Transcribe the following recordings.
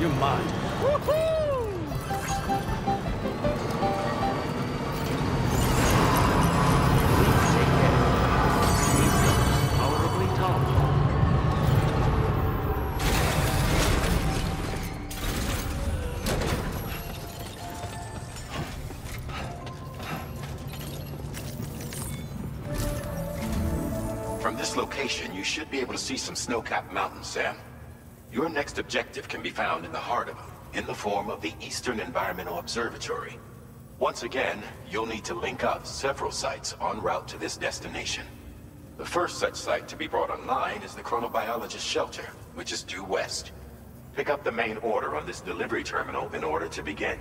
your mind. From this location, you should be able to see some snow-capped mountains, Sam. Your next objective can be found in the heart of them, in the form of the Eastern Environmental Observatory. Once again, you'll need to link up several sites en route to this destination. The first such site to be brought online is the Chronobiologist Shelter, which is due west. Pick up the main order on this delivery terminal in order to begin.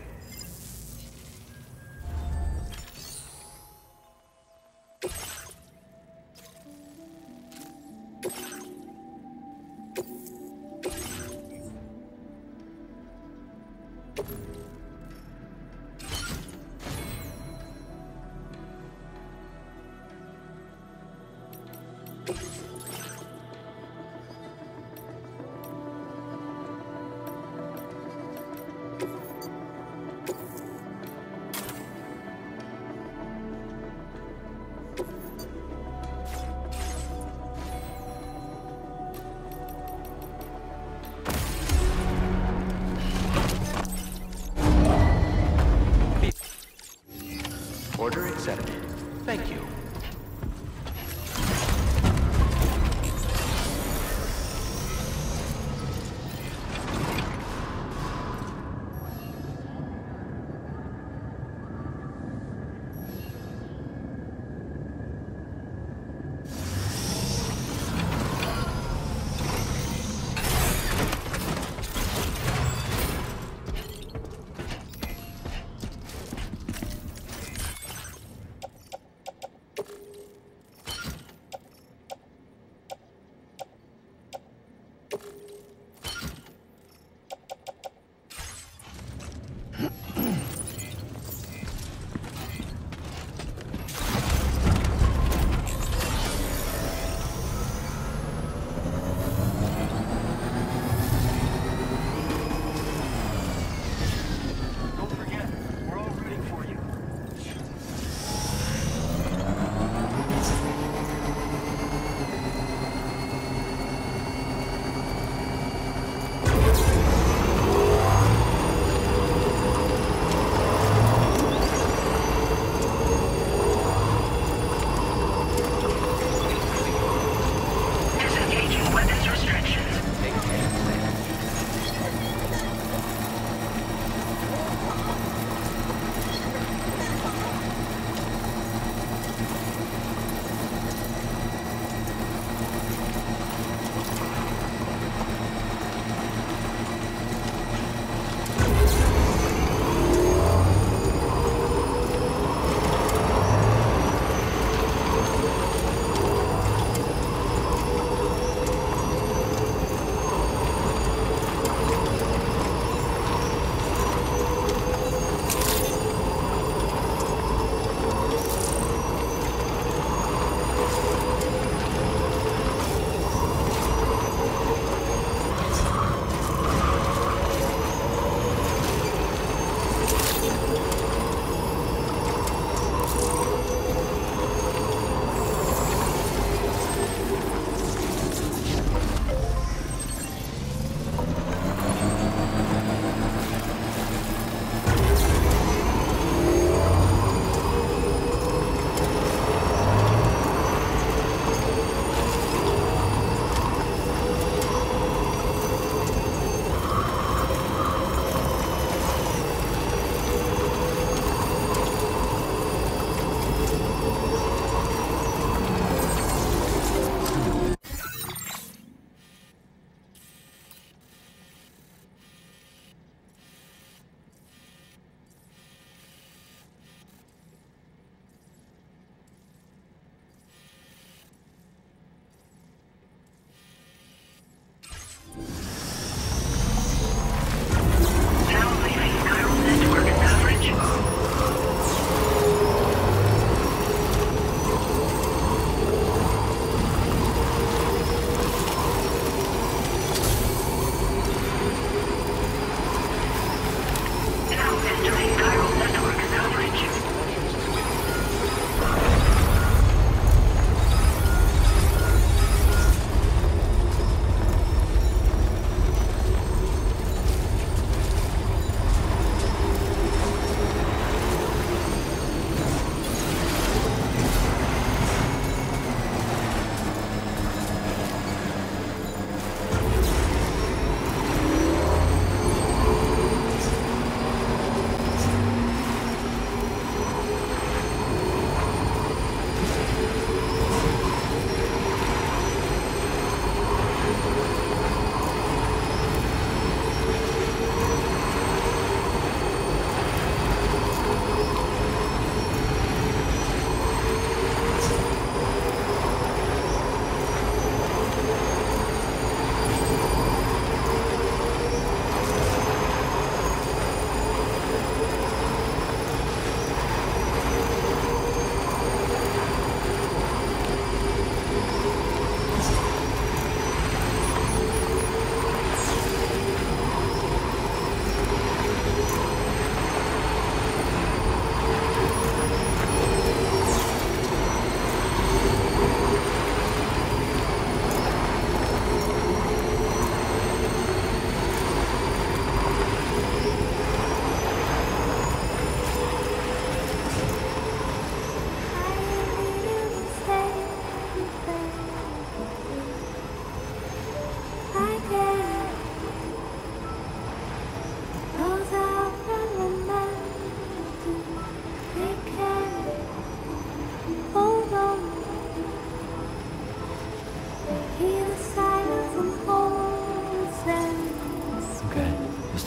Order accepted. Thank you.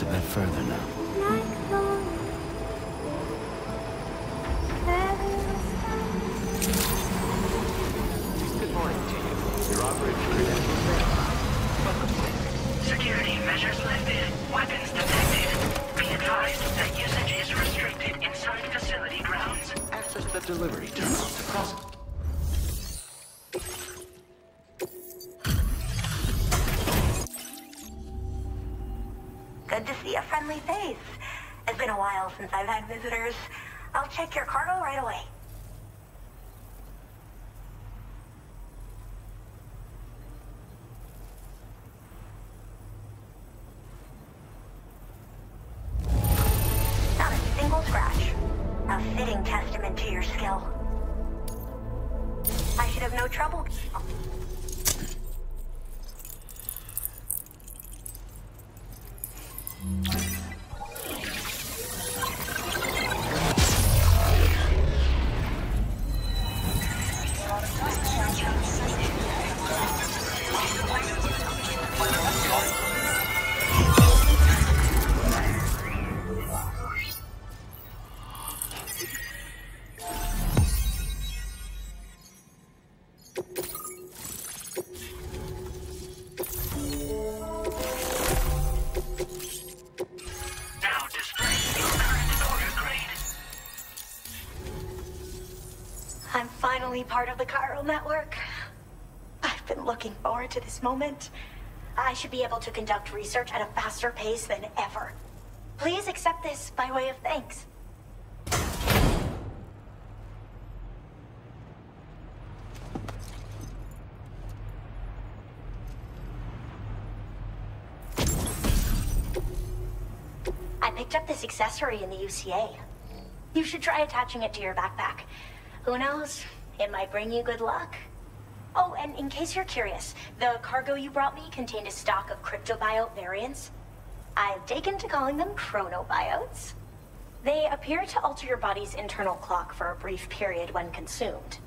just a bit further now. Good morning to you. Your operator credentials verified. Welcome, please. Security measures lifted. Weapons detected. Be advised that usage is restricted inside facility grounds. Access the delivery terminals across. Good to see a friendly face. It's been a while since I've had visitors. I'll check your cargo right away. Not a single scratch. A fitting testament to your skill. I should have no trouble. I'm finally part of the chiral network. I've been looking forward to this moment. I should be able to conduct research at a faster pace than ever. Please accept this by way of thanks. I picked up this accessory in the UCA. You should try attaching it to your backpack. Who knows? It might bring you good luck. Oh, and in case you're curious, the cargo you brought me contained a stock of cryptobiote variants. I've taken to calling them chronobiotes. They appear to alter your body's internal clock for a brief period when consumed.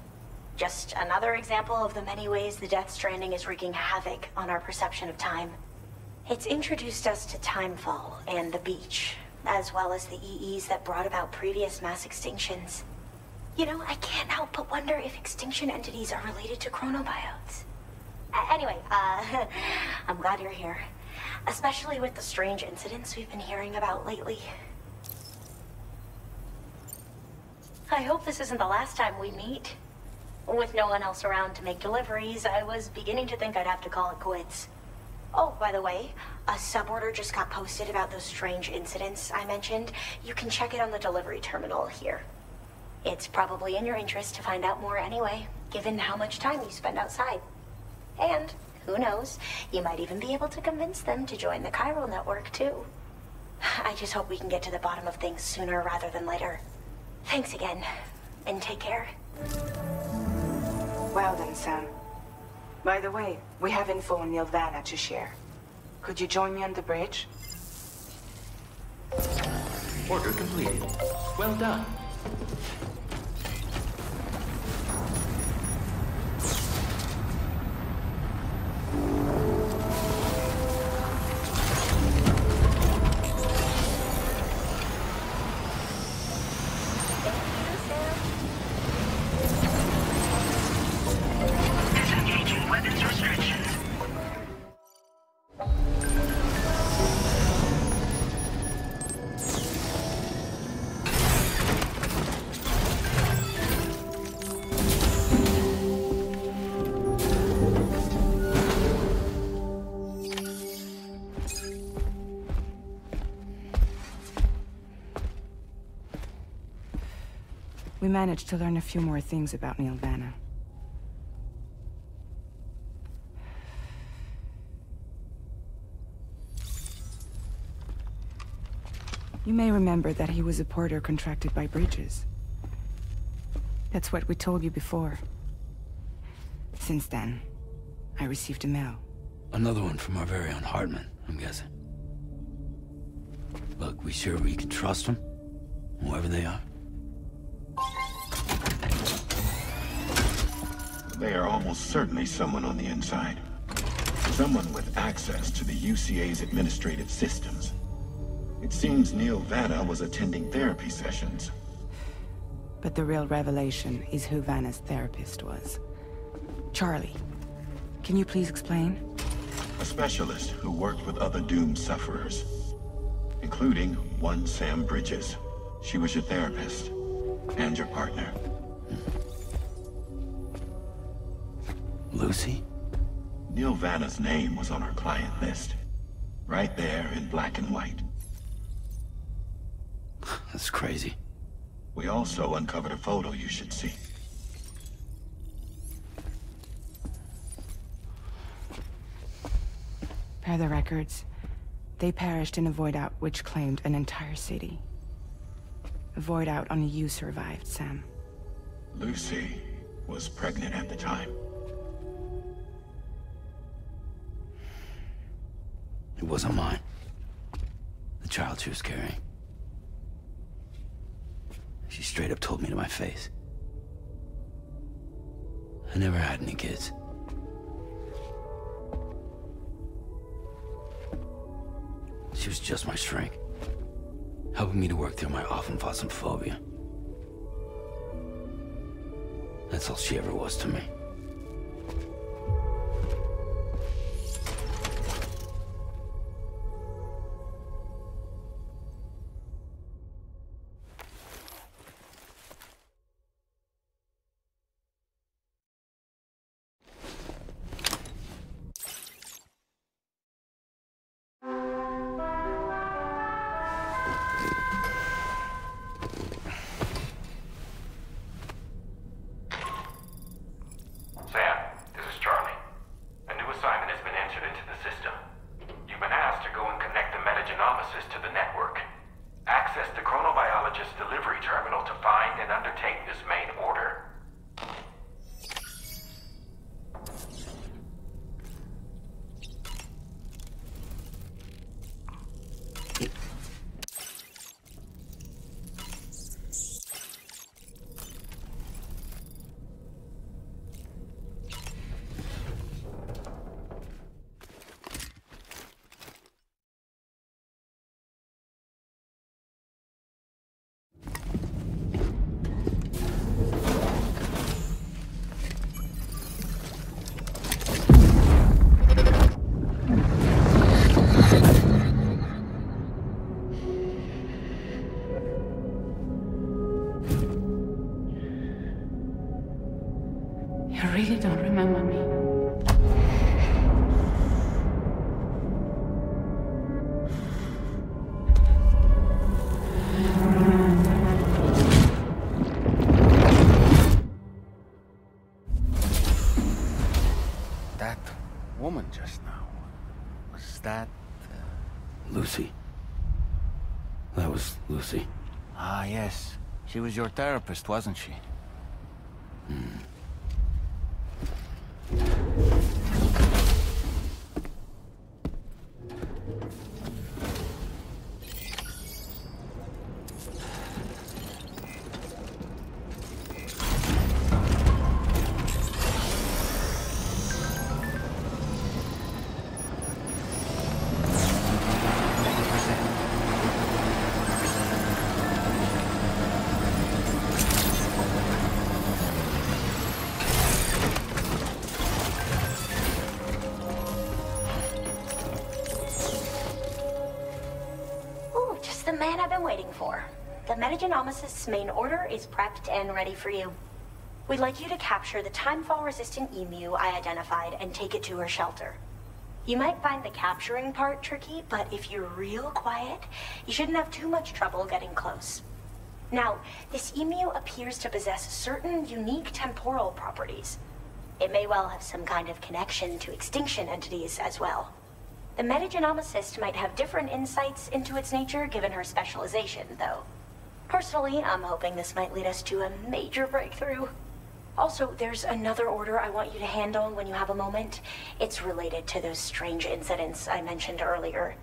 Just another example of the many ways the Death Stranding is wreaking havoc on our perception of time. It's introduced us to timefall and the beach, as well as the EEs that brought about previous mass extinctions. You know, I can't help but wonder if extinction entities are related to chronobiotes. Anyway, I'm glad you're here. Especially with the strange incidents we've been hearing about lately. I hope this isn't the last time we meet. With no one else around to make deliveries, I was beginning to think I'd have to call it quits. Oh, by the way, a suborder just got posted about those strange incidents I mentioned. You can check it on the delivery terminal here. It's probably in your interest to find out more anyway, given how much time you spend outside. And, who knows, you might even be able to convince them to join the chiral network, too. I just hope we can get to the bottom of things sooner rather than later. Thanks again, and take care. Well then, Sam. By the way, we have info on Nilvana to share. Could you join me on the bridge? Order completed. Well done. Disengaging weapons restrictions. We managed to learn a few more things about Nilvana. You may remember that he was a porter contracted by Bridges. That's what we told you before. Since then, I received a mail. Another one from our very own Hartman, I'm guessing. Look, we sure we can trust them? Whoever they are? They are almost certainly someone on the inside. Someone with access to the UCA's administrative systems. It seems Neil Vanna was attending therapy sessions. But the real revelation is who Vanna's therapist was. Charlie, can you please explain? A specialist who worked with other doomed sufferers, including one Sam Bridges. She was your therapist and your partner. Lucy? Neil Vanna's name was on our client list. Right there in black and white. That's crazy. We also uncovered a photo you should see. Per the records, they perished in a void out which claimed an entire city. A void out only you survived, Sam. Lucy was pregnant at the time. It wasn't mine. The child she was carrying. She straight up told me to my face. I never had any kids. She was just my shrink, helping me to work through my often phobia. That's all she ever was to me. You really don't remember me. That woman just now, was that... Lucy. That was Lucy. Ah, yes. She was your therapist, wasn't she? The Metagenomicist's main order is prepped and ready for you. We'd like you to capture the timefall-resistant emu I identified and take it to her shelter. You might find the capturing part tricky, but if you're real quiet, you shouldn't have too much trouble getting close. Now, this emu appears to possess certain unique temporal properties. It may well have some kind of connection to extinction entities as well. The Metagenomicist might have different insights into its nature given her specialization, though. Personally, I'm hoping this might lead us to a major breakthrough. Also, there's another order I want you to handle when you have a moment. It's related to those strange incidents I mentioned earlier.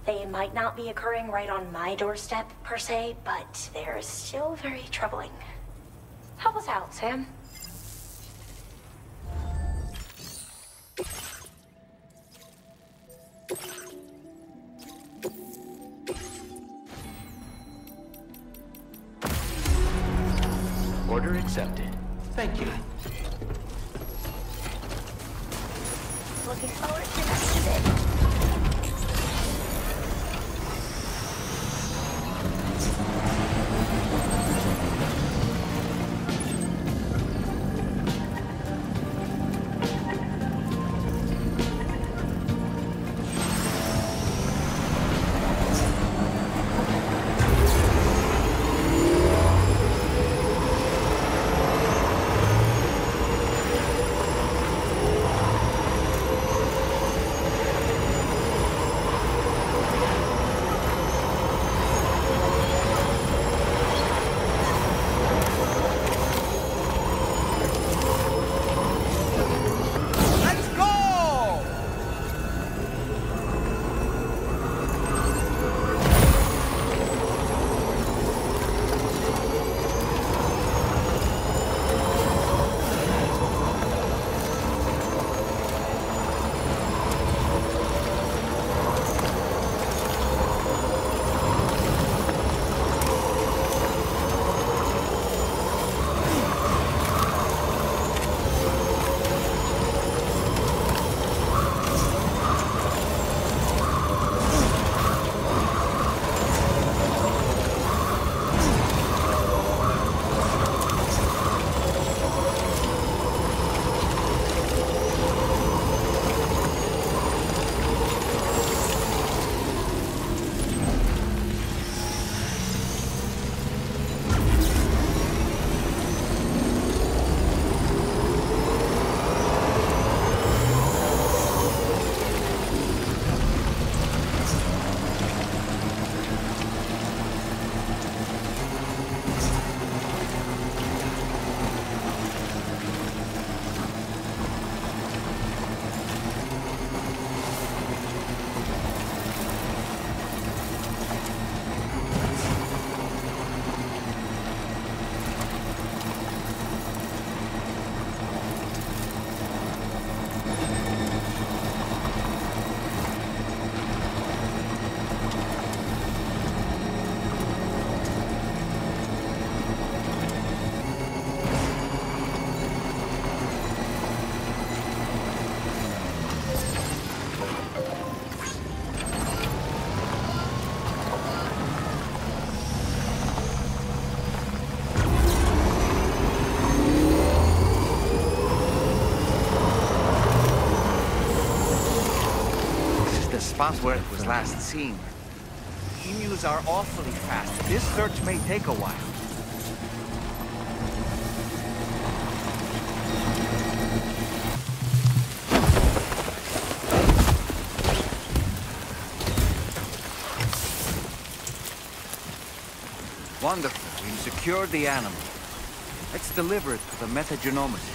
They might not be occurring right on my doorstep, per se, but they're still very troubling. Help us out, Sam. Order accepted. Thank you. Looking forward to next bit. Spot where it was last seen. Emus are awfully fast. This search may take a while. Wonderful. We've secured the animal. Let's deliver it to the metagenomicist.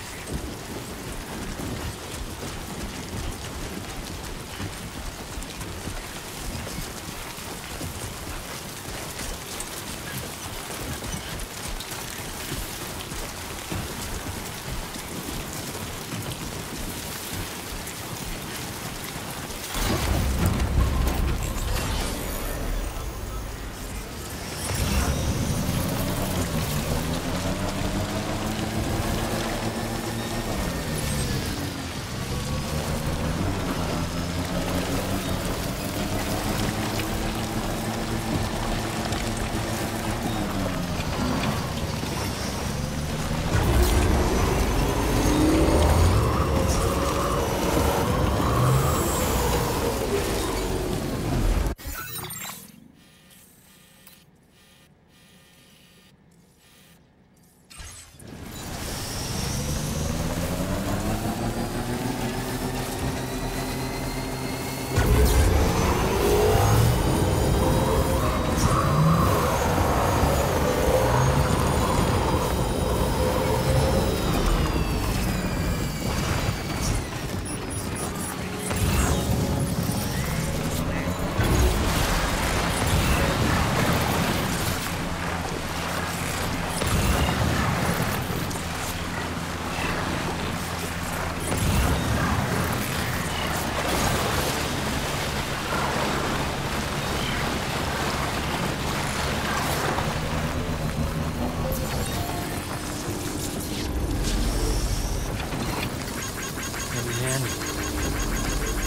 man.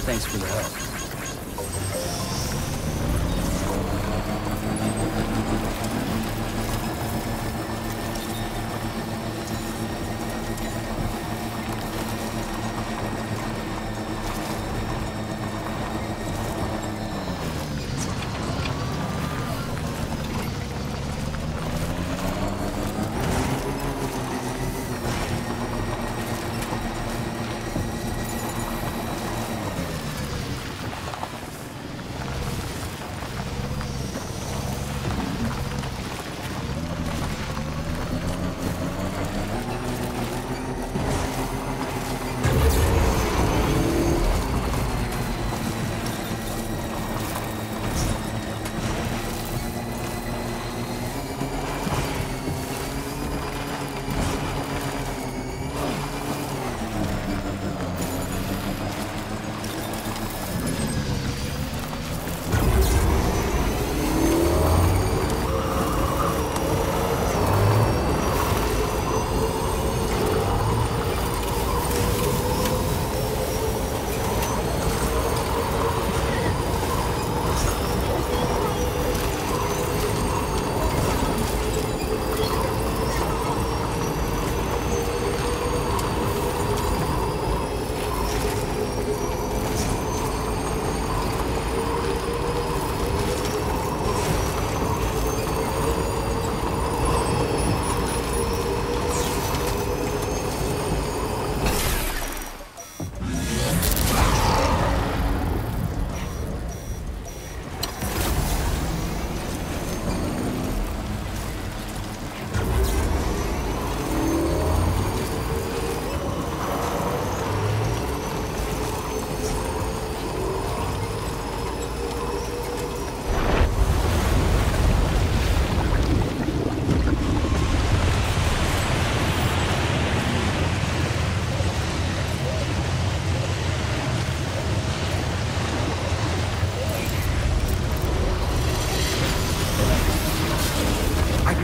Thanks for the help.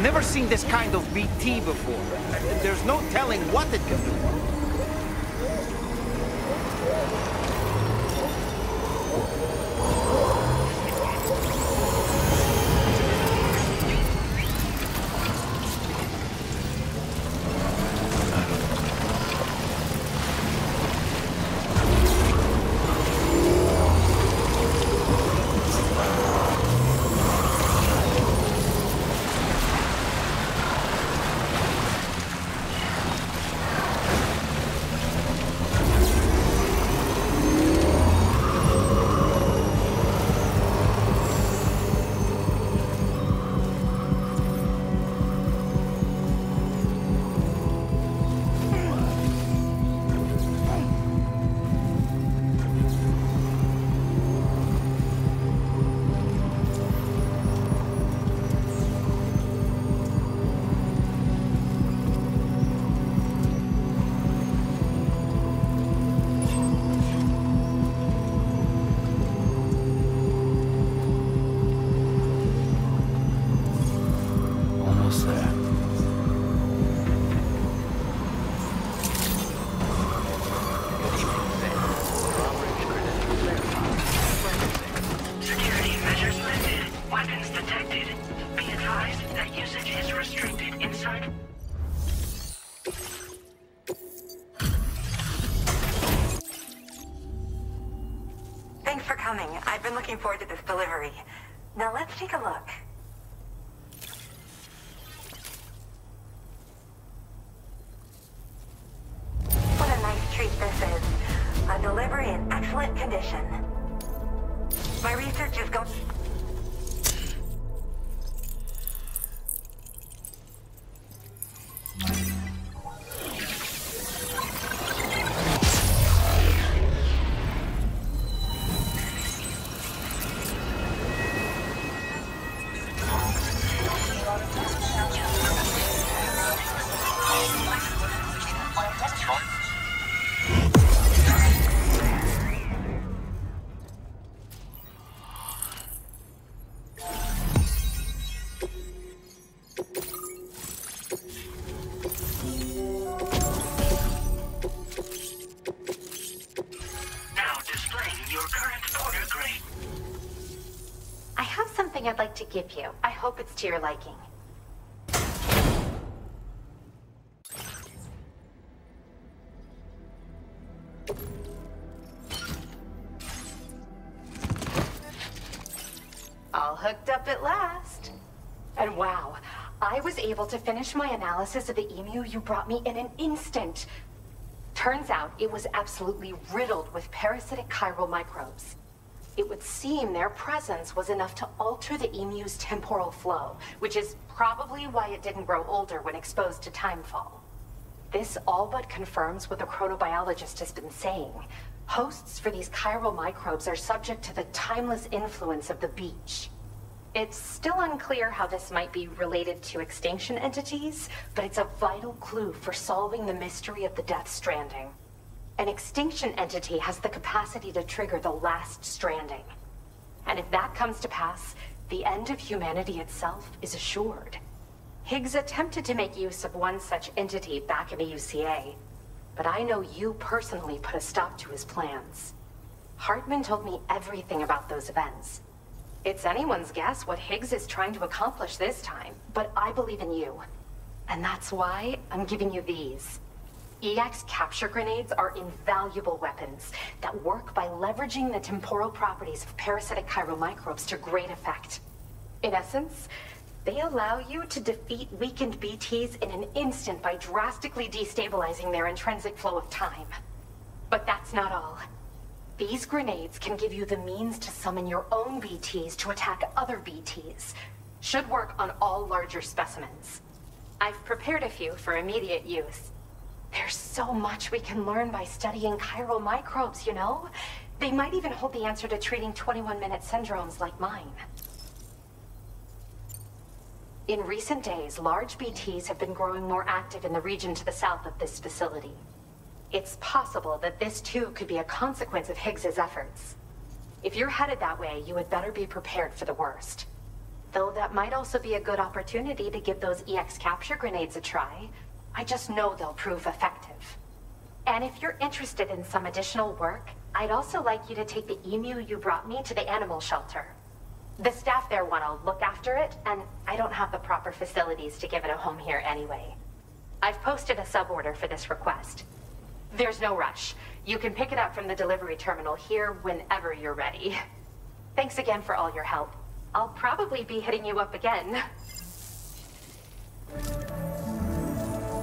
Never seen this kind of BT before. There's no telling what it can do. I've been looking forward to this delivery. Now let's take a look. What a nice treat this is. A delivery in excellent condition. My research is going... something I'd like to give you. I hope it's to your liking. All hooked up at last. And wow, I was able to finish my analysis of the emu you brought me in an instant. Turns out it was absolutely riddled with parasitic chiral microbes. It would seem their presence was enough to alter the emu's temporal flow, which is probably why it didn't grow older when exposed to timefall. This all but confirms what the chronobiologist has been saying. Hosts for these chiral microbes are subject to the timeless influence of the beach. It's still unclear how this might be related to extinction entities, but it's a vital clue for solving the mystery of the Death Stranding. An extinction entity has the capacity to trigger the last stranding. And if that comes to pass, the end of humanity itself is assured. Higgs attempted to make use of one such entity back in the UCA, but I know you personally put a stop to his plans. Hartman told me everything about those events. It's anyone's guess what Higgs is trying to accomplish this time, but I believe in you. And that's why I'm giving you these. EX capture grenades are invaluable weapons that work by leveraging the temporal properties of parasitic chiral microbes to great effect. In essence, they allow you to defeat weakened BTs in an instant by drastically destabilizing their intrinsic flow of time. But that's not all. These grenades can give you the means to summon your own BTs to attack other BTs. Should work on all larger specimens. I've prepared a few for immediate use. There's so much we can learn by studying chiral microbes, you know? They might even hold the answer to treating 21-minute syndromes like mine. In recent days, large BTs have been growing more active in the region to the south of this facility. It's possible that this too could be a consequence of Higgs's efforts. If you're headed that way, you had better be prepared for the worst. Though that might also be a good opportunity to give those EX capture grenades a try. I just know they'll prove effective. And if you're interested in some additional work, I'd also like you to take the emu you brought me to the animal shelter. The staff there want to look after it, and I don't have the proper facilities to give it a home here anyway. I've posted a suborder for this request. There's no rush. You can pick it up from the delivery terminal here whenever you're ready. Thanks again for all your help. I'll probably be hitting you up again.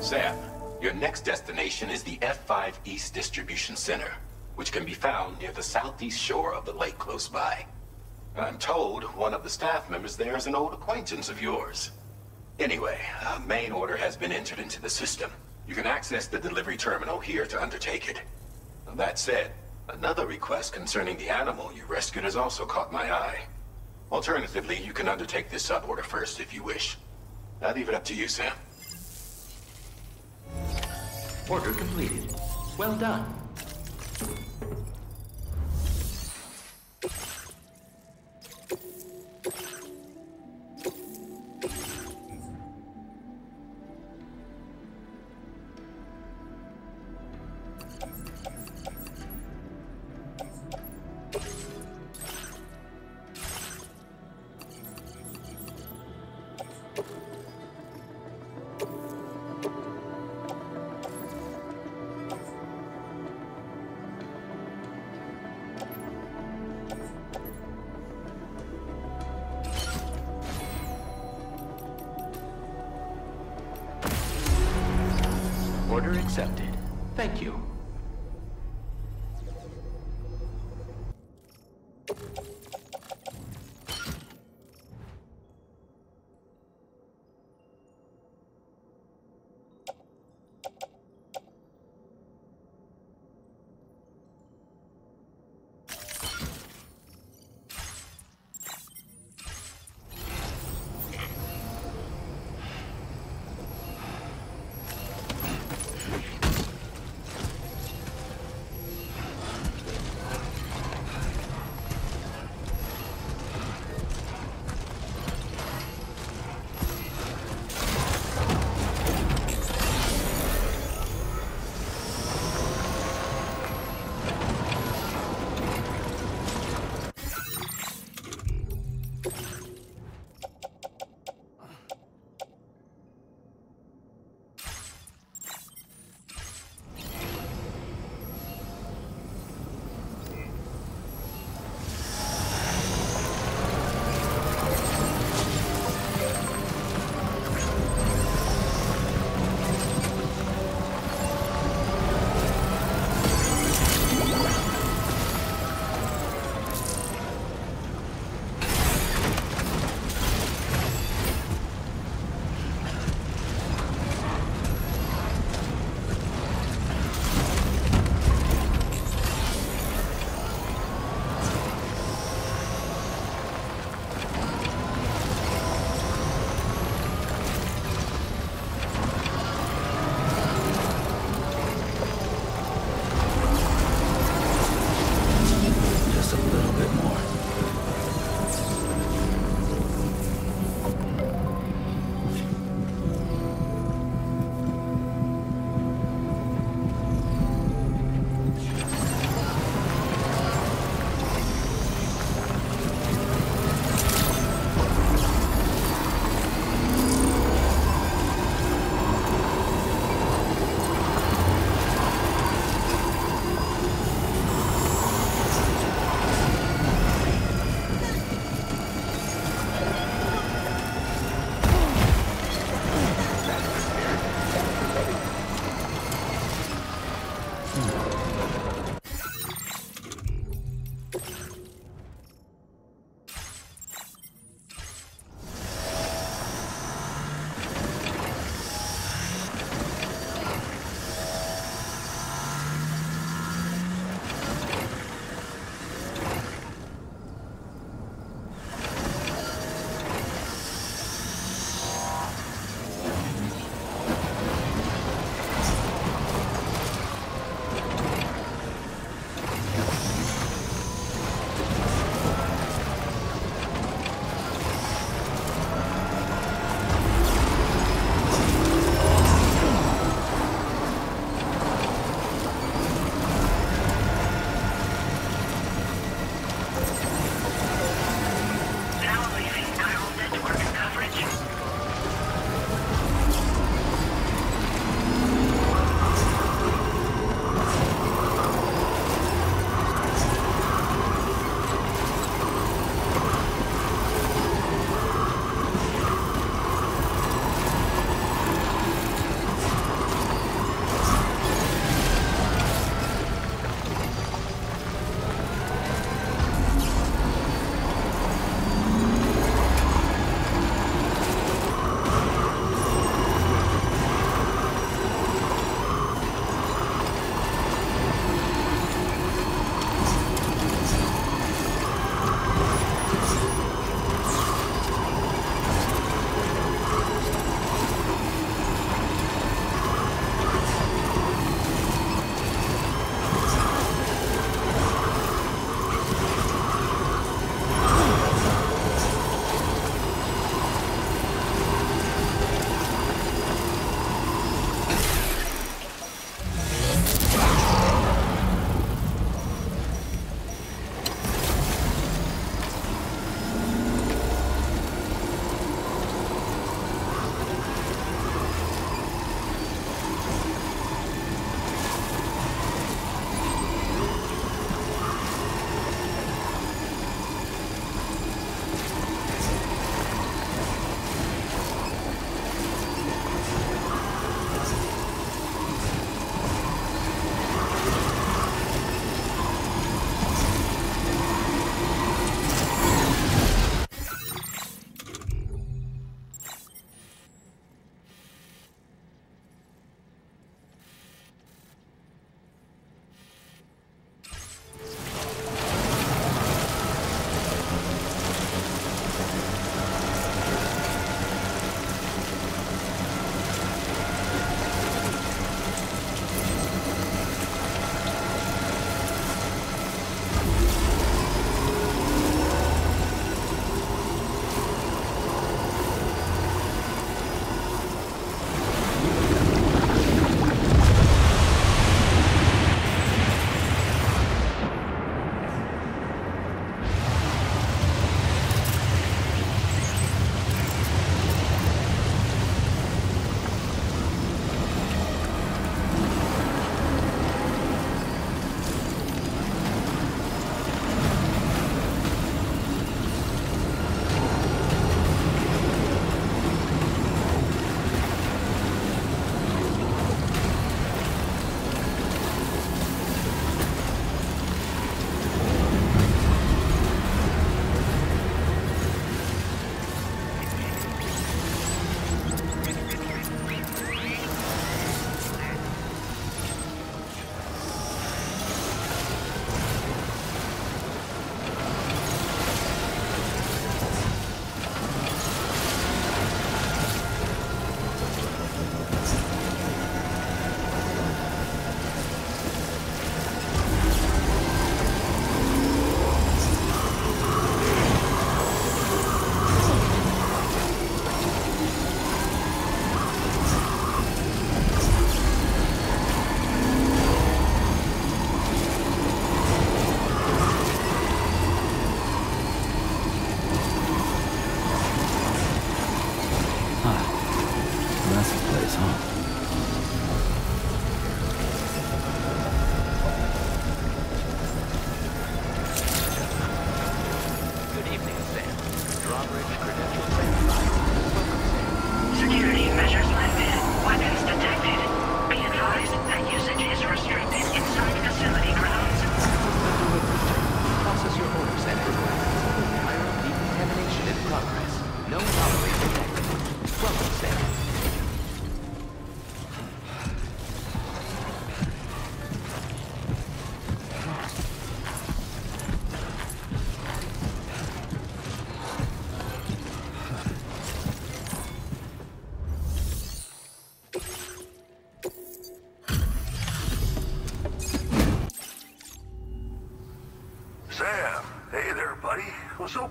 Sam, your next destination is the F5 East Distribution Center, which can be found near the southeast shore of the lake close by. I'm told one of the staff members there is an old acquaintance of yours. Anyway, a main order has been entered into the system. You can access the delivery terminal here to undertake it. That said, another request concerning the animal you rescued has also caught my eye. Alternatively, you can undertake this suborder first if you wish. I'll leave it up to you, Sam. Order completed. Well done. Order accepted. Thank you.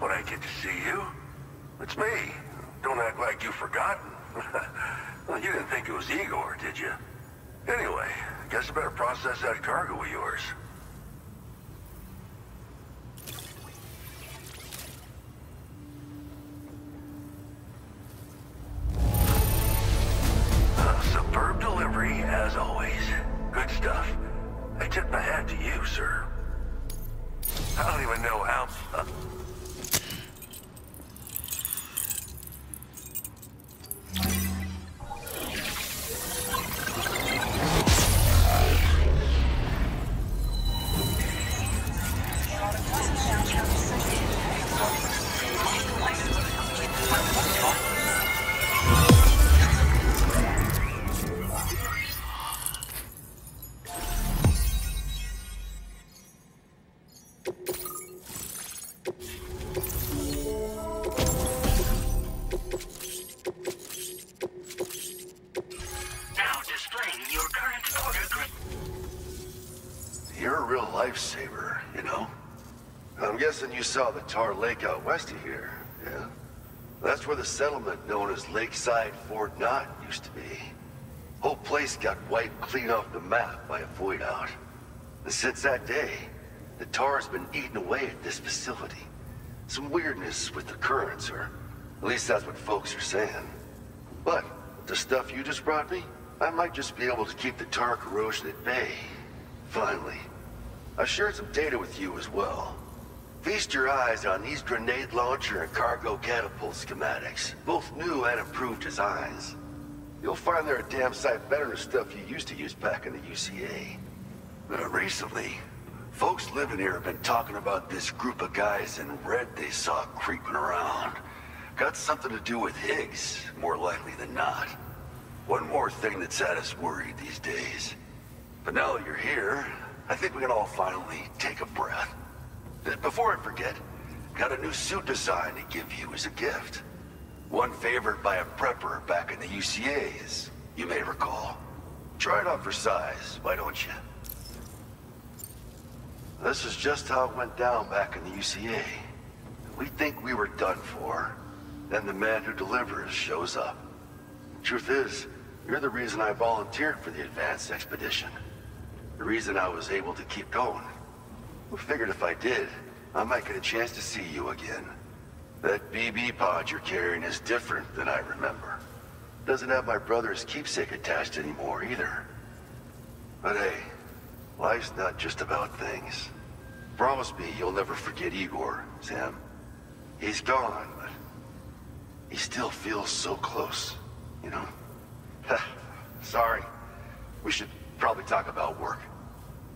when I get to see you. It's me. Don't act like you've forgotten. Well, you didn't think it was Igor, did you? Anyway, guess I better process that cargo of yours. Superb delivery, as always. Good stuff. I tip my hat to you, sir. I don't even know how... Lifesaver, you know? I'm guessing you saw the tar lake out west of here, yeah? That's where the settlement known as Lakeside Fort Knott used to be. Whole place got wiped clean off the map by a void out. And since that day, the tar's been eating away at this facility. Some weirdness with the currents, or at least that's what folks are saying. But with the stuff you just brought me, I might just be able to keep the tar corrosion at bay. Finally. I've shared some data with you as well. Feast your eyes on these grenade launcher and cargo catapult schematics, both new and improved designs. You'll find they're a damn sight better than stuff you used to use back in the UCA. Recently, folks living here have been talking about this group of guys in red they saw creeping around. Got something to do with Higgs, more likely than not. One more thing that's had us worried these days. But now that you're here, I think we can all finally take a breath. Before I forget, got a new suit design to give you as a gift. One favored by a prepper back in the UCA, as you may recall. Try it on for size, why don't you? This is just how it went down back in the UCA. We think we were done for. Then the man who delivers shows up. Truth is, you're the reason I volunteered for the advanced expedition. The reason I was able to keep going. I figured if I did, I might get a chance to see you again. That BB pod you're carrying is different than I remember. Doesn't have my brother's keepsake attached anymore either. But hey, life's not just about things. Promise me you'll never forget Igor, Sam. He's gone, but he still feels so close, you know? Sorry. We should probably talk about work.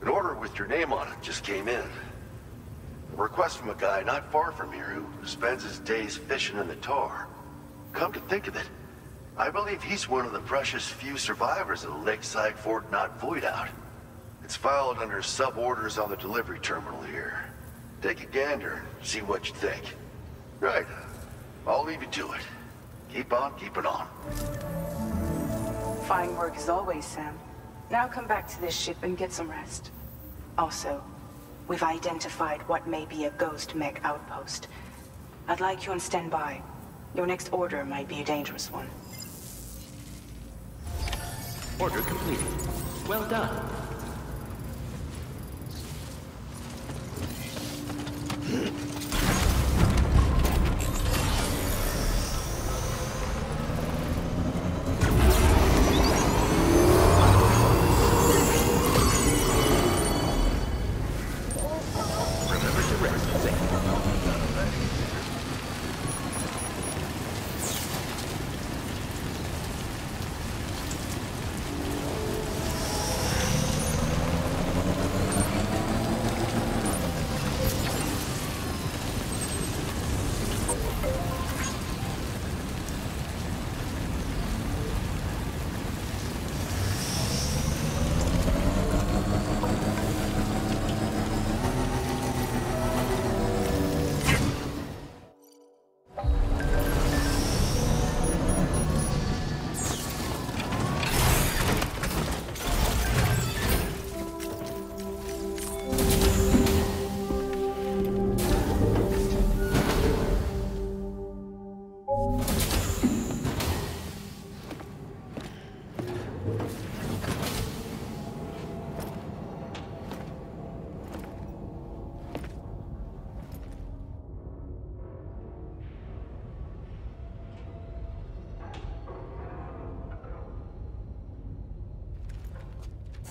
An order with your name on it just came in. A request from a guy not far from here who spends his days fishing in the tar. Come to think of it, I believe he's one of the precious few survivors of the Lakeside Fort Knott void out. It's filed under sub-orders on the delivery terminal here. Take a gander and see what you think. Right. I'll leave you to it. Keep on keeping on. Fine work as always, Sam. Now come back to this ship and get some rest. Also, we've identified what may be a ghost mech outpost. I'd like you on standby. Your next order might be a dangerous one. Order completed. Well done.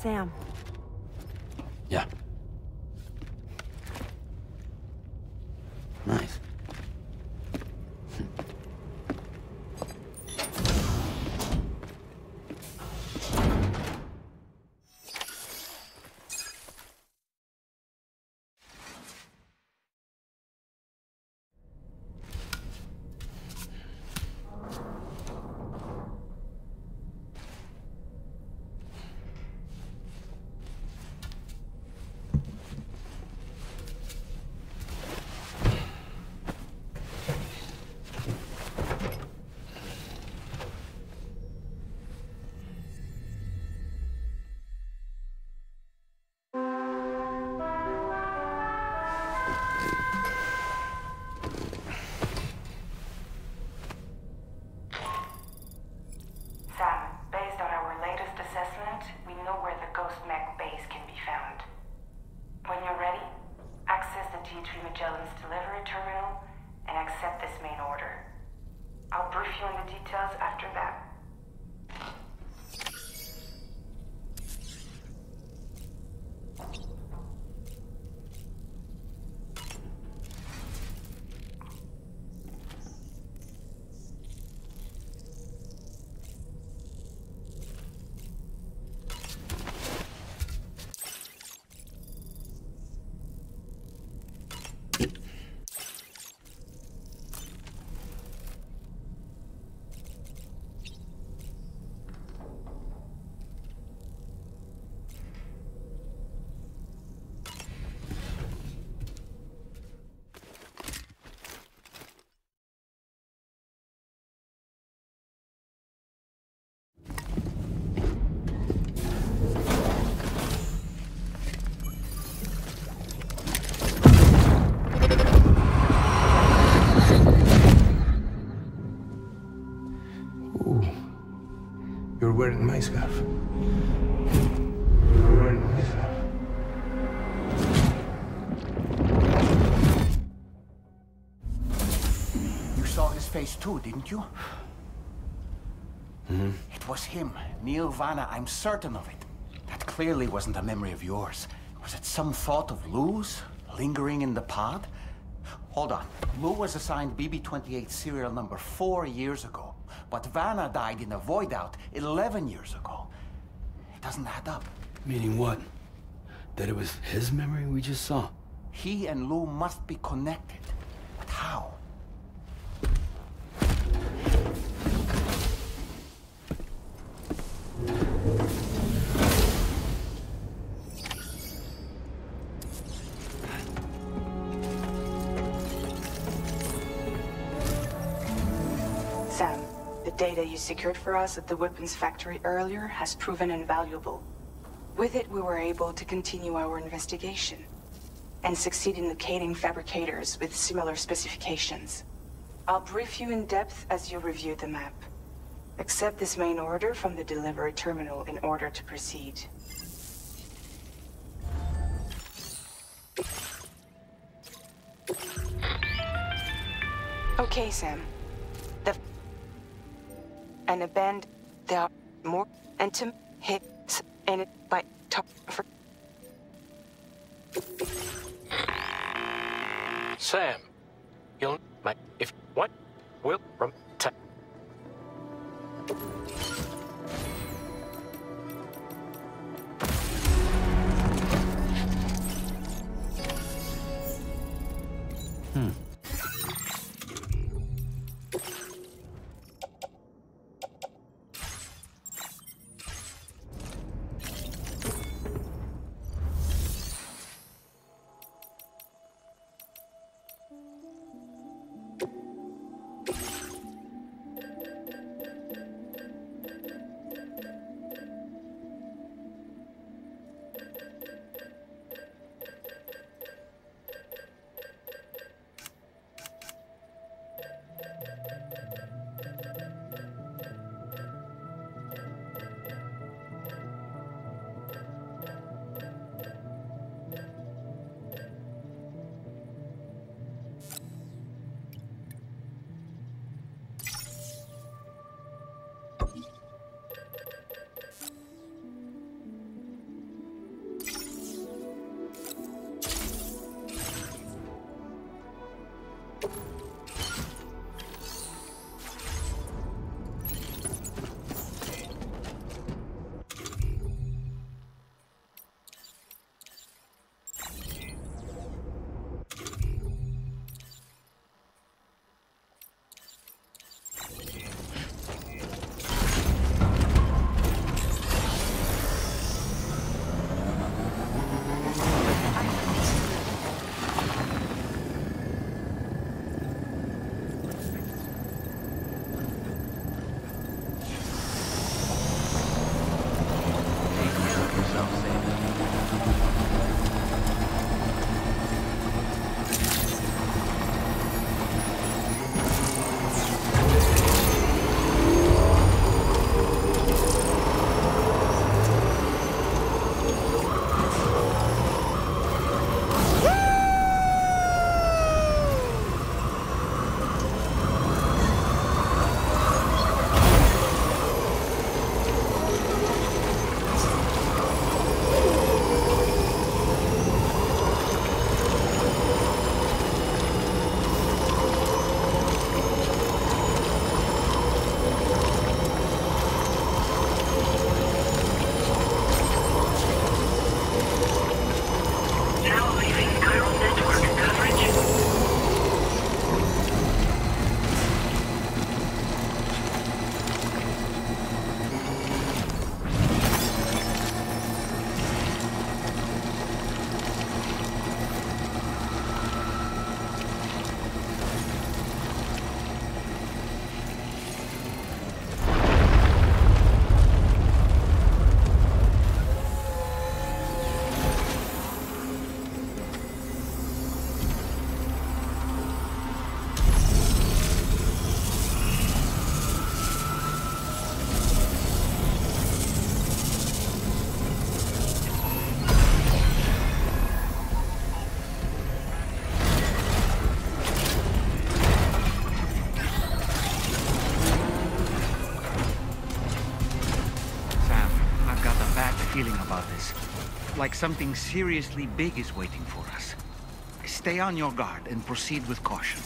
Sam. Yeah. Nice. You're wearing my scarf. You're wearing my scarf. You saw his face too, didn't you? Mm-hmm. It was him, Neil Vanna, I'm certain of it. That clearly wasn't a memory of yours. Was it some thought of Lou's, lingering in the pod? Hold on. Lou was assigned BB-28 serial number 4 years ago. But Vanna died in a void out 11 years ago. It doesn't add up. Meaning what? That it was his memory we just saw? He and Lou must be connected. But how? Sam, the data you secured for us at the weapons factory earlier has proven invaluable. With it, we were able to continue our investigation and succeed in locating fabricators with similar specifications. I'll brief you in depth as you review the map. Accept this main order from the delivery terminal in order to proceed. Okay, Sam. And a band, there are more intimate hits in it by top for Sam, you'll make if what will from something seriously big is waiting for us. Stay on your guard and proceed with caution.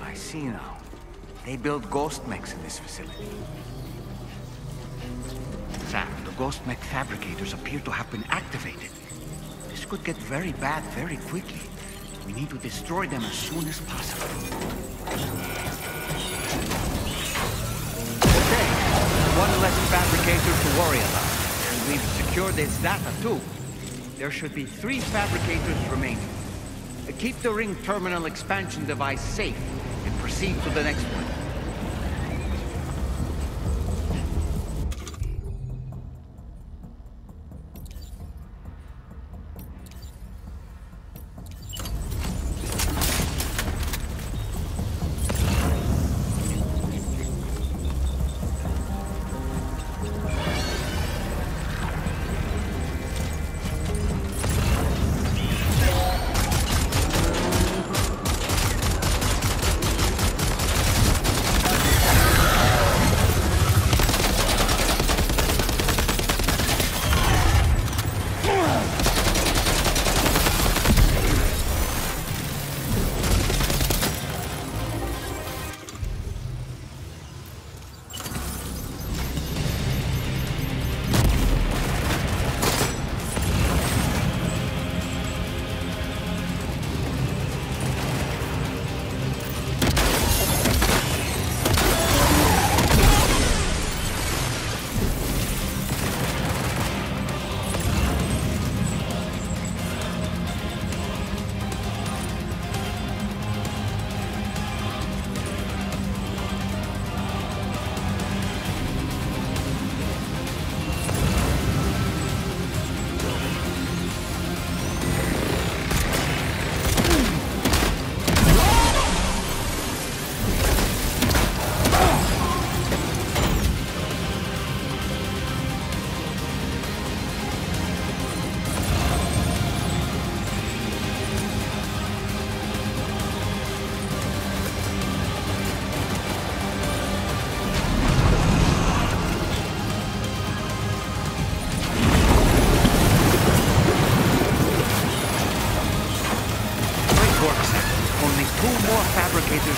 I see now. They build ghost mechs in this facility. Sam, the ghost mech fabricators appear to have been activated. This could get very bad very quickly. We need to destroy them as soon as possible. Okay, one less fabricator to worry about. And we've secured its data too. There should be 3 fabricators remaining. Keep the ring terminal expansion device safe and proceed to the next one.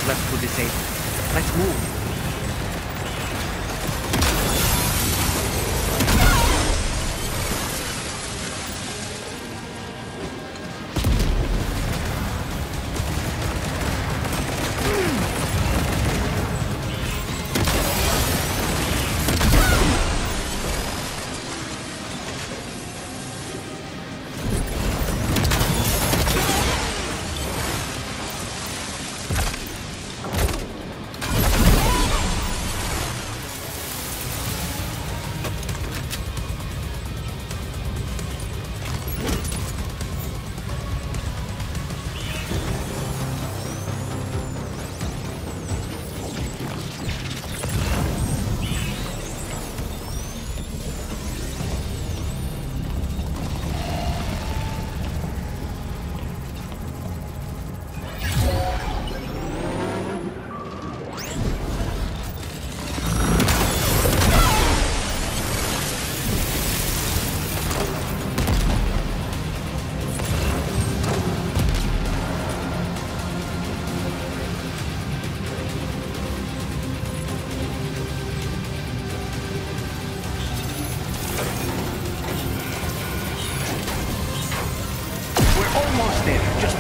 Left to disable. Let's move.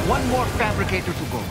One more fabricator to go.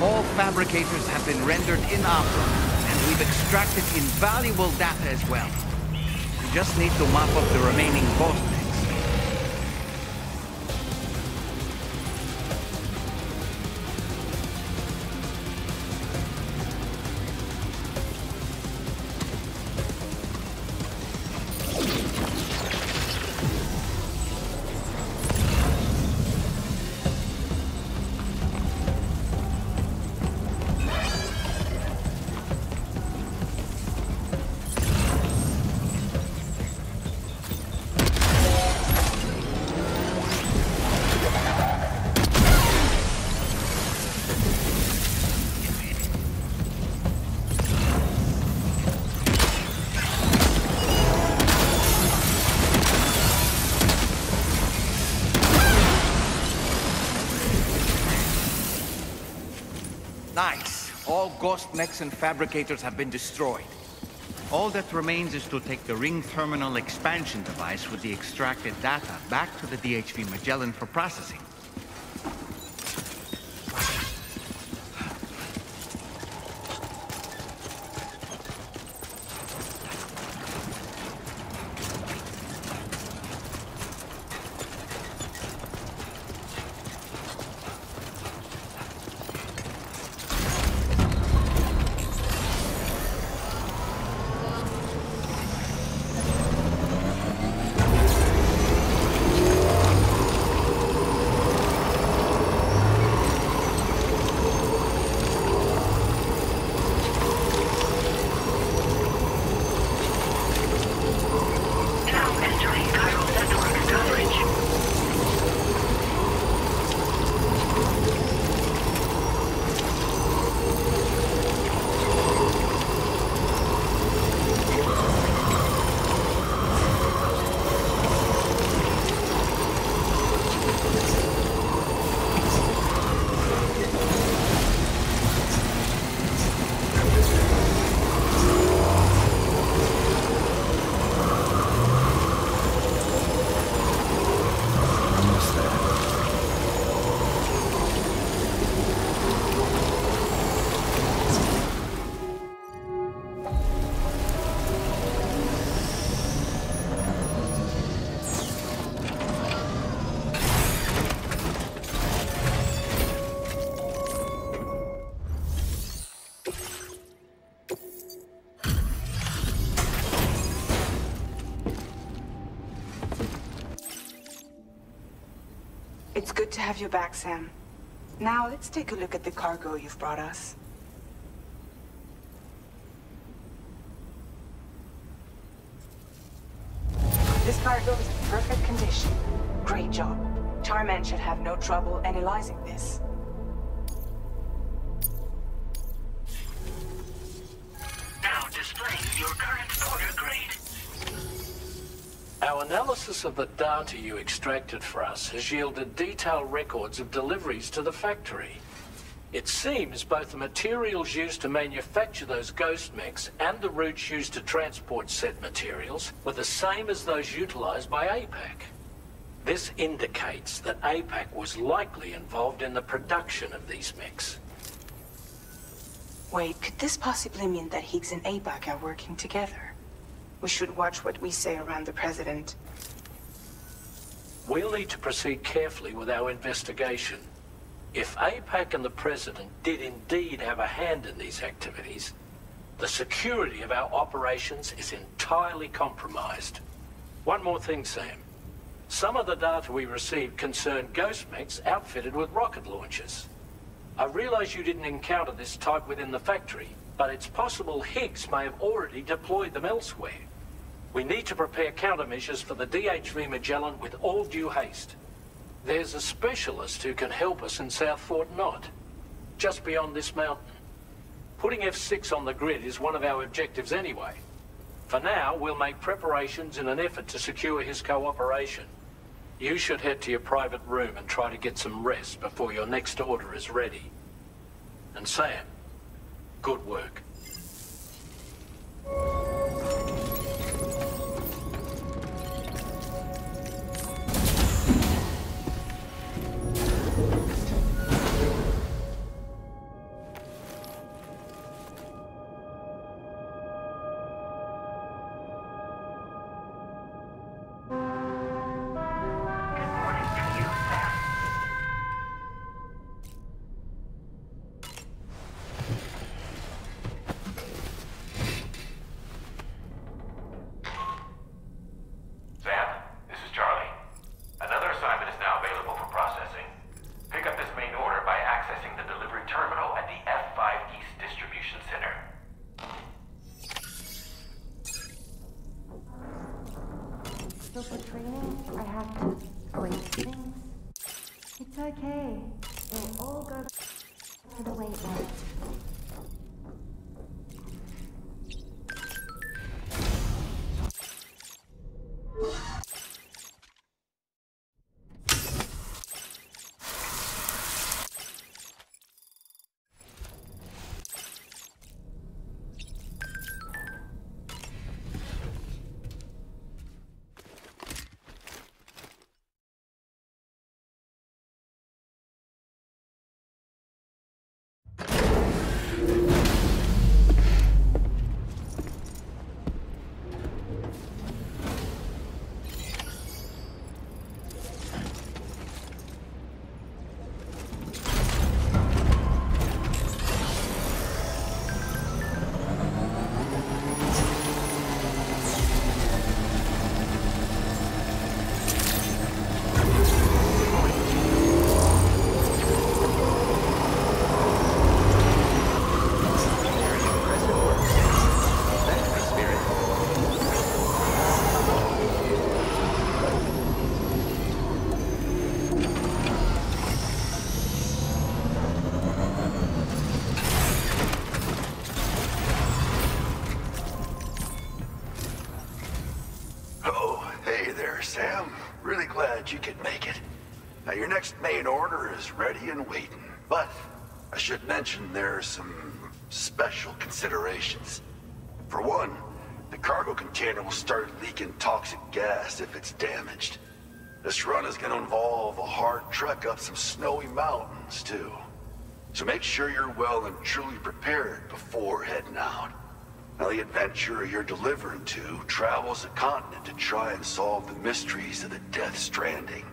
All fabricators have been rendered inoperable, and we've extracted invaluable data as well. We just need to mop up the remaining bottlenecks. Nice. All ghost mechs and fabricators have been destroyed. All that remains is to take the ring terminal expansion device with the extracted data back to the DHV Magellan for processing. It's good to have you back, Sam. Now, let's take a look at the cargo you've brought us. This cargo is in perfect condition. Great job. Tarman should have no trouble analyzing this. Now displaying your current order grade. Our analysis of the data you extracted for us has yielded detailed records of deliveries to the factory. It seems both the materials used to manufacture those ghost mechs and the routes used to transport said materials were the same as those utilized by APAC. This indicates that APAC was likely involved in the production of these mechs. Wait, could this possibly mean that Higgs and APAC are working together? We should watch what we say around the President. We'll need to proceed carefully with our investigation. If APAC and the President did indeed have a hand in these activities, the security of our operations is entirely compromised. One more thing, Sam. Some of the data we received concerned ghost mechs outfitted with rocket launchers. I realize you didn't encounter this type within the factory, but it's possible Higgs may have already deployed them elsewhere. We need to prepare countermeasures for the DHV Magellan with all due haste. There's a specialist who can help us in South Fort Knott, just beyond this mountain. Putting F6 on the grid is one of our objectives anyway. For now, we'll make preparations in an effort to secure his cooperation. You should head to your private room and try to get some rest before your next order is ready. And Sam, good work. await them. You could make it. Now, your next main order is ready and waiting. But I should mention there are some special considerations. For one, the cargo container will start leaking toxic gas if it's damaged. This run is going to involve a hard trek up some snowy mountains, too. So make sure you're well and truly prepared before heading out. Now, the adventurer you're delivering to travels a continent to try and solve the mysteries of the Death Stranding.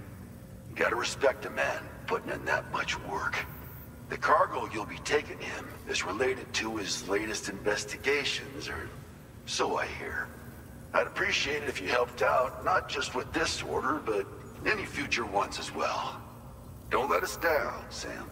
You gotta respect a man putting in that much work. The cargo you'll be taking him is related to his latest investigations, or so I hear. I'd appreciate it if you helped out, not just with this order, but any future ones as well. Don't let us down, Sam.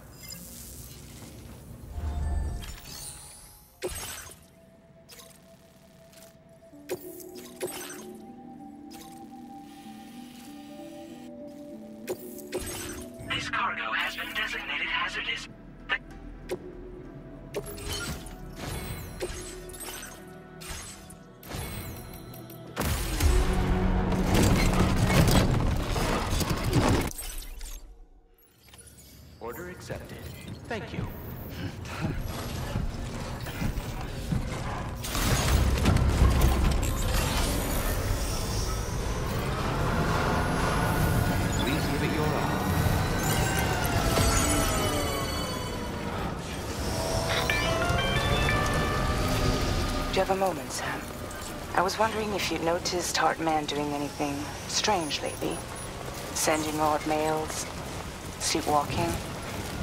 This cargo has been designated hazardous. Order accepted. Thank you. Please give it your all. Do you have a moment, Sam? I was wondering if you'd noticed Hartman doing anything strange lately. Sending odd mails, sleepwalking.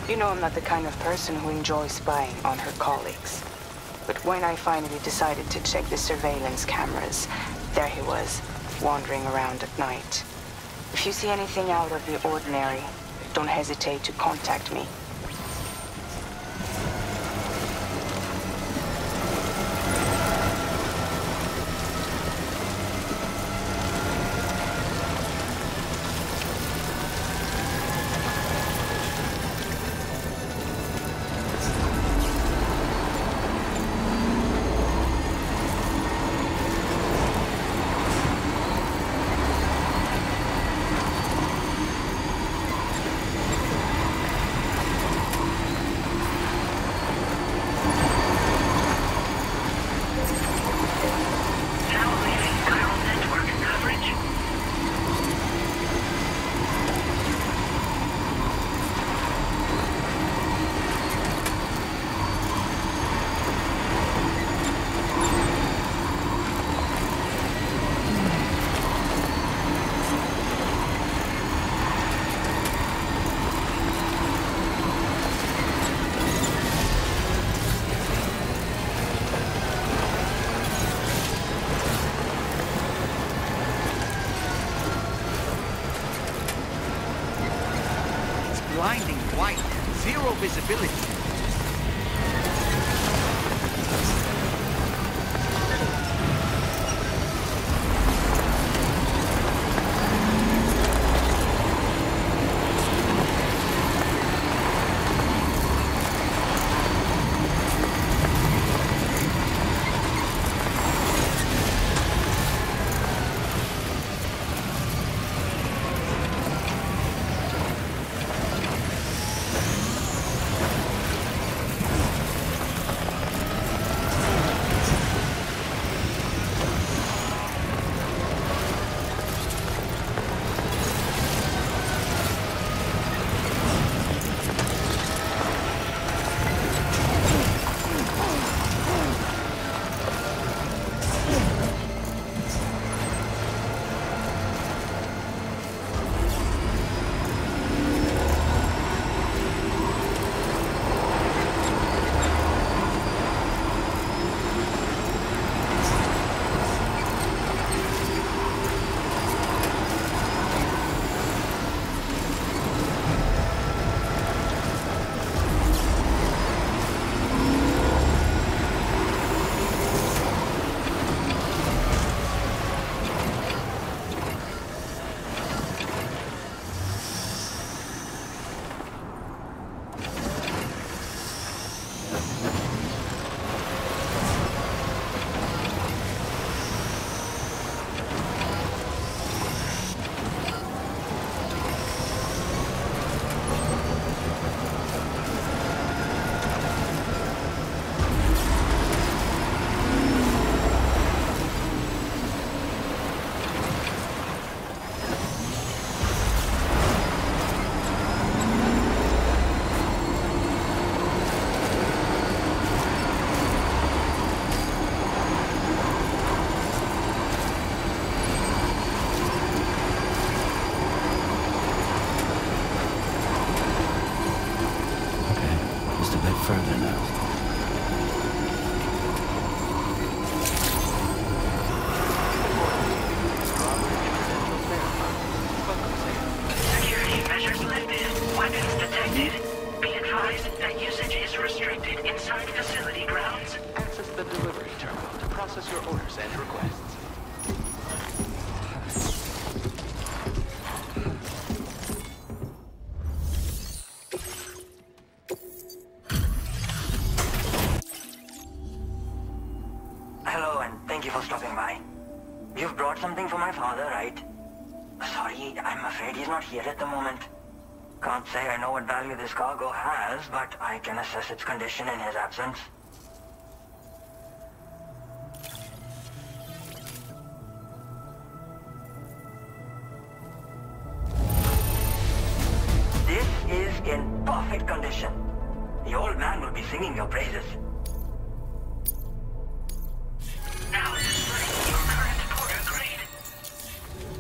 You know I'm not the kind of person who enjoys spying on her colleagues. But when I finally decided to check the surveillance cameras, there he was, wandering around at night. If you see anything out of the ordinary, don't hesitate to contact me. Blinding white, zero visibility. now. Security measures lifted. Weapons detected. Be advised that usage is restricted inside facility grounds. Access the delivery terminal to process your orders and requests. Hello, and thank you for stopping by. You've brought something for my father, right? Sorry, I'm afraid he's not here at the moment. Can't say I know what value this cargo has, but I can assess its condition in his absence. This is in perfect condition. The old man will be singing your praises. Now displaying your current porter grade.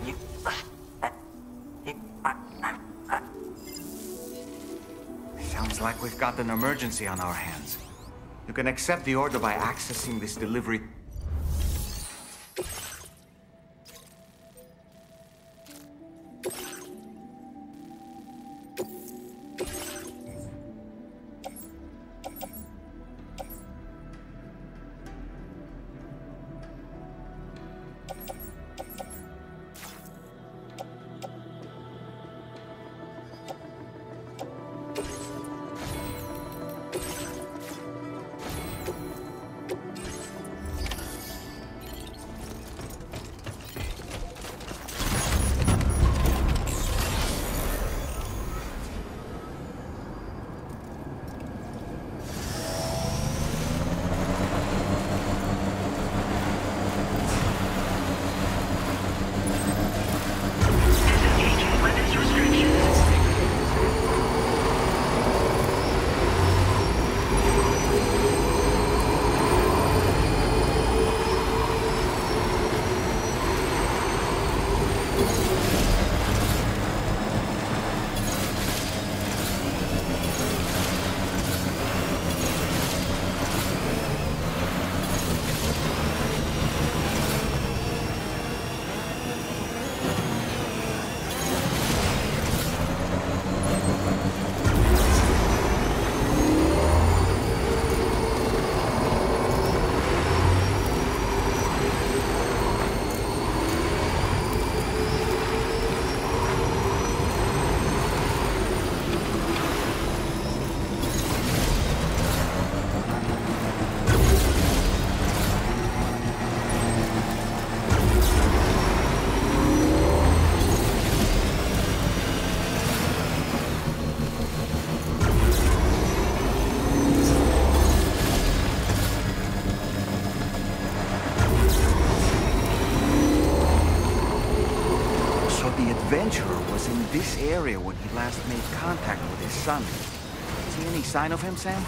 You... Sounds like we've got an emergency on our hands. You can accept the order by accessing this delivery. Disengaging weapons restrictions. Adventurer was in this area when he last made contact with his son. See any sign of him, Sam?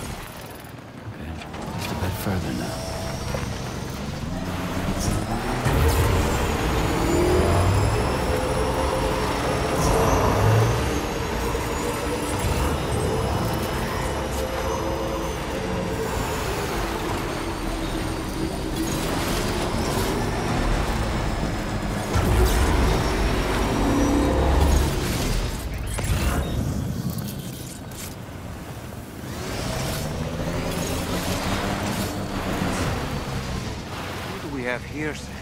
Okay, just a bit further now. Have here, Sam.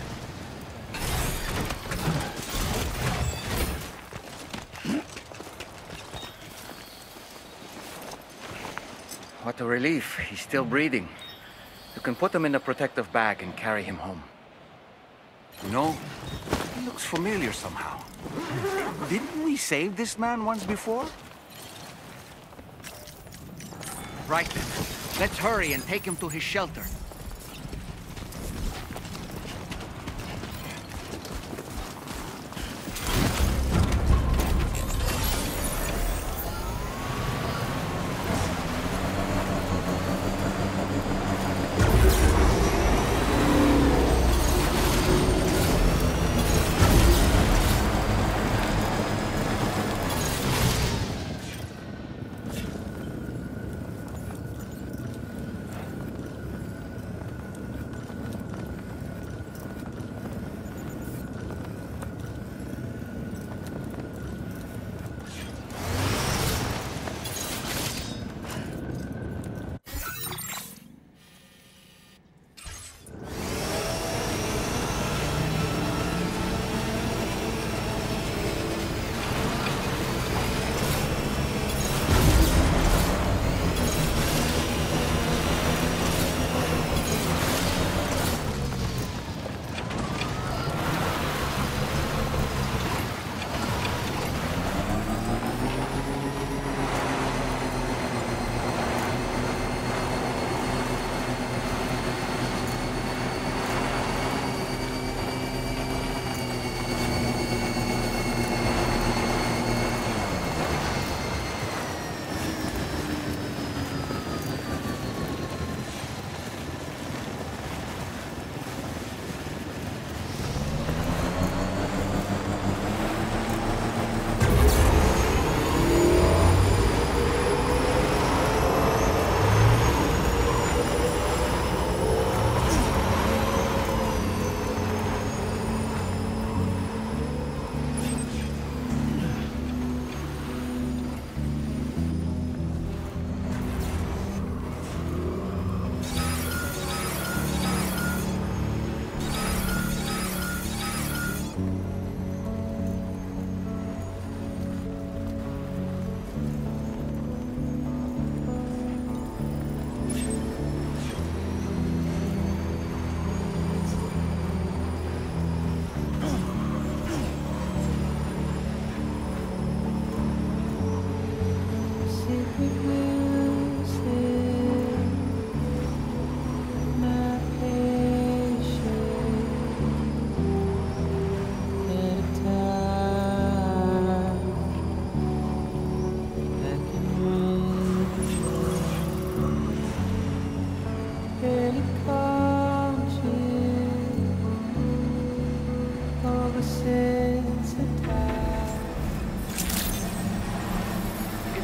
What a relief. He's still breathing. You can put him in a protective bag and carry him home. You know, he looks familiar somehow. Didn't we save this man once before? Right then. Let's hurry and take him to his shelter. Good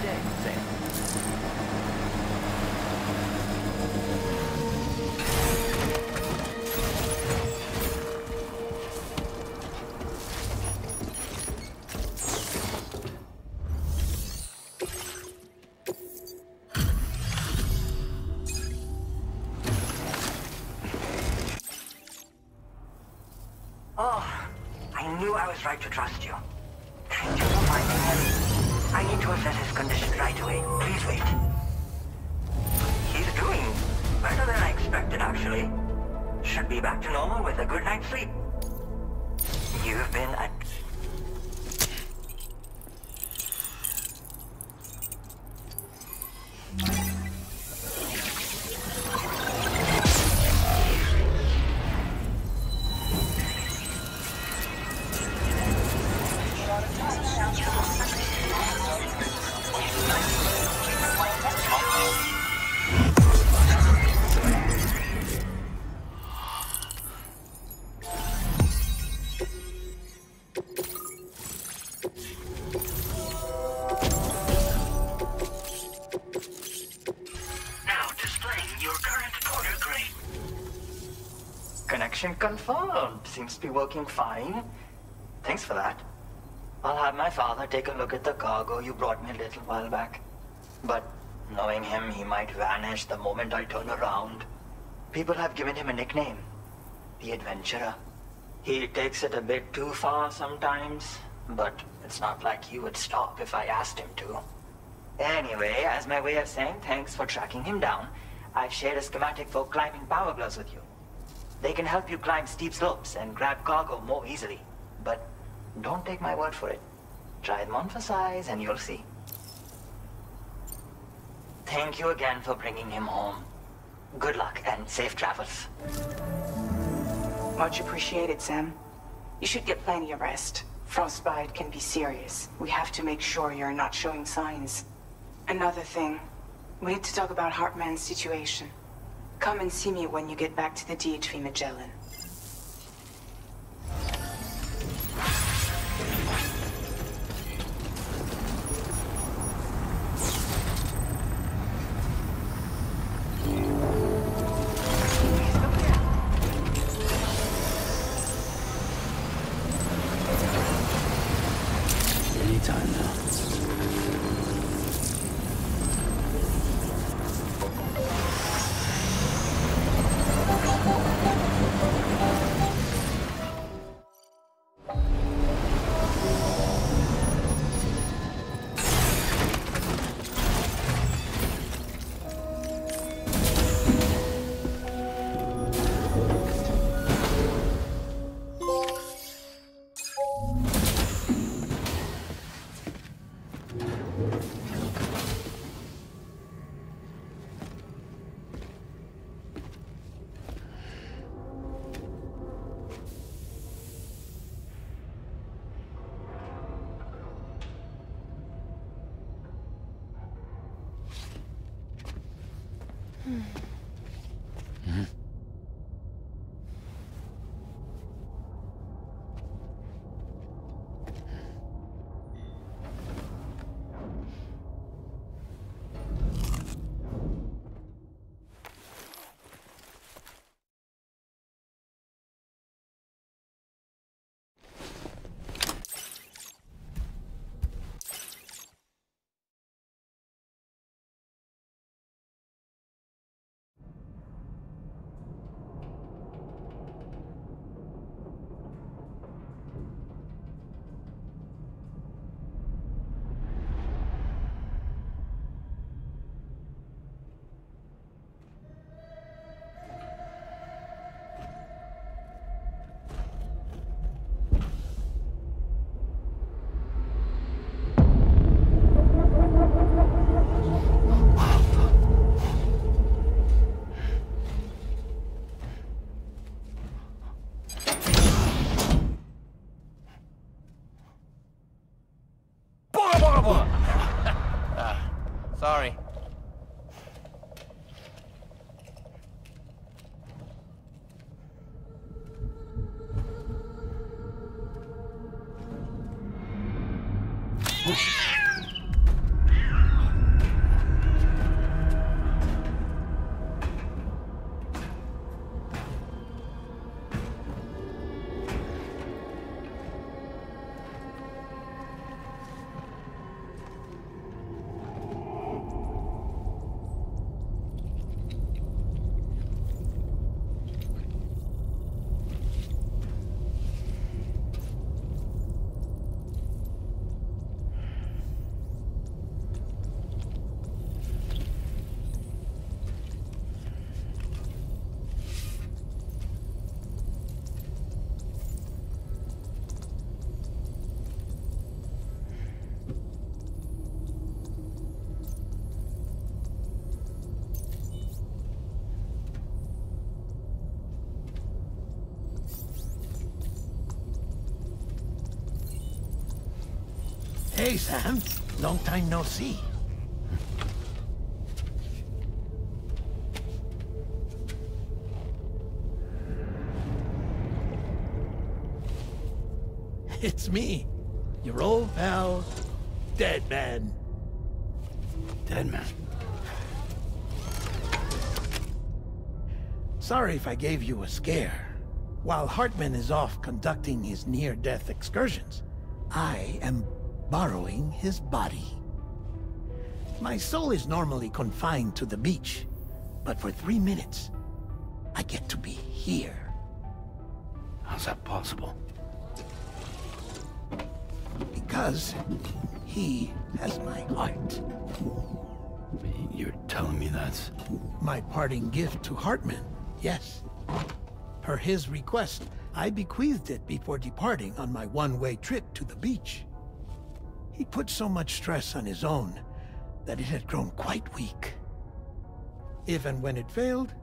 day, Sam. Oh, I knew I was right to trust you. Thank you for finding him. I need to assess his condition right away. Please wait. He's doing better than I expected, actually. Should be back to normal with a good night's sleep. You've been a... Connection confirmed. Seems to be working fine. Thanks for that. I'll have my father take a look at the cargo you brought me a little while back. But knowing him, he might vanish the moment I turn around. People have given him a nickname. The Adventurer. He takes it a bit too far sometimes, but it's not like he would stop if I asked him to. Anyway, as my way of saying thanks for tracking him down, I've shared a schematic for climbing power gloves with you. They can help you climb steep slopes and grab cargo more easily. But don't take my word for it. Try them on for size and you'll see. Thank you again for bringing him home. Good luck and safe travels. Much appreciated, Sam. You should get plenty of rest. Frostbite can be serious. We have to make sure you're not showing signs. Another thing. We need to talk about Hartman's situation. Come and see me when you get back to the DHV Magellan. Anytime now. Sorry. Hey, Sam. Long time no see. It's me, your old pal, Deadman. Deadman? Sorry if I gave you a scare. While Hartman is off conducting his near-death excursions, I am borrowing his body. My soul is normally confined to the beach, but for 3 minutes, I get to be here. How's that possible? Because he has my heart. You're telling me that's... My parting gift to Hartman, yes. Per his request, I bequeathed it before departing on my one-way trip to the beach. He put so much stress on his own that it had grown quite weak. If and when it failed,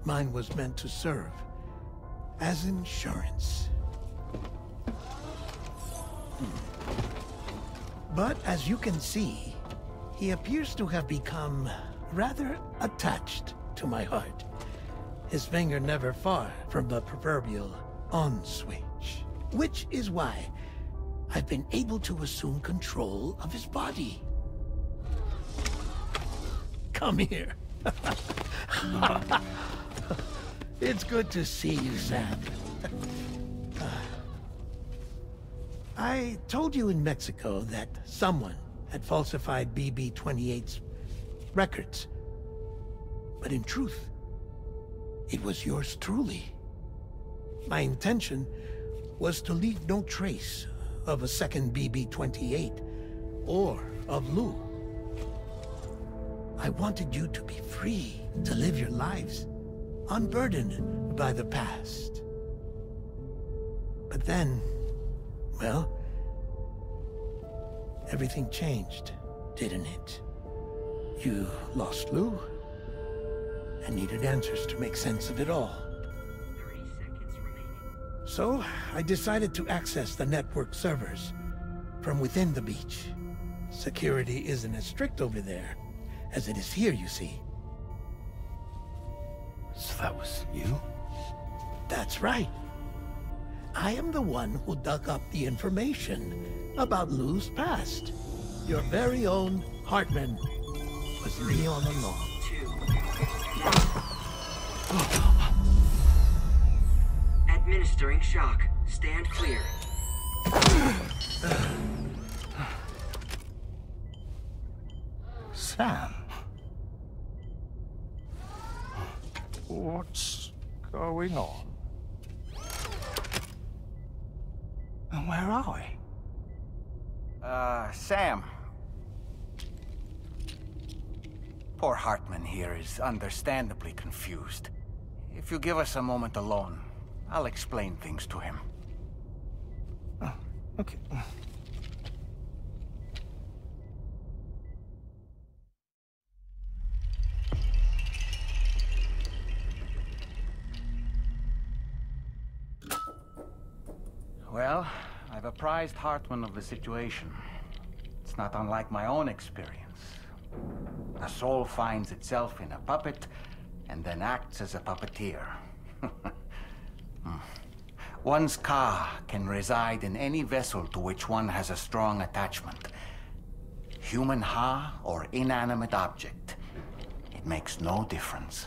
mine was meant to serve as insurance. But as you can see, he appears to have become rather attached to my heart. His finger never far from the proverbial on switch, which is why I've been able to assume control of his body. Come here. It's good to see you, Sam. I told you in Mexico that someone had falsified BB-28's records. But in truth, it was yours truly. My intention was to leave no trace of a second BB-28 or of Lou. I wanted you to be free to live your lives, unburdened by the past. But then, well, everything changed, didn't it? You lost Lou, and needed answers to make sense of it all. 30 seconds remaining. So, I decided to access the network servers from within the beach. Security isn't as strict over there as it is here, you see. So that was you? That's right. I am the one who dug up the information about Lou's past. Your very own Hartman was me all along. 2. Administering shock. Stand clear. Sam? What's going on? And where are we? Sam. Poor Hartman here is understandably confused. If you give us a moment alone, I'll explain things to him. Oh, okay. Well, I've apprised Hartman of the situation. It's not unlike my own experience. A soul finds itself in a puppet, and then acts as a puppeteer. One's ka can reside in any vessel to which one has a strong attachment. Human ha or inanimate object. It makes no difference.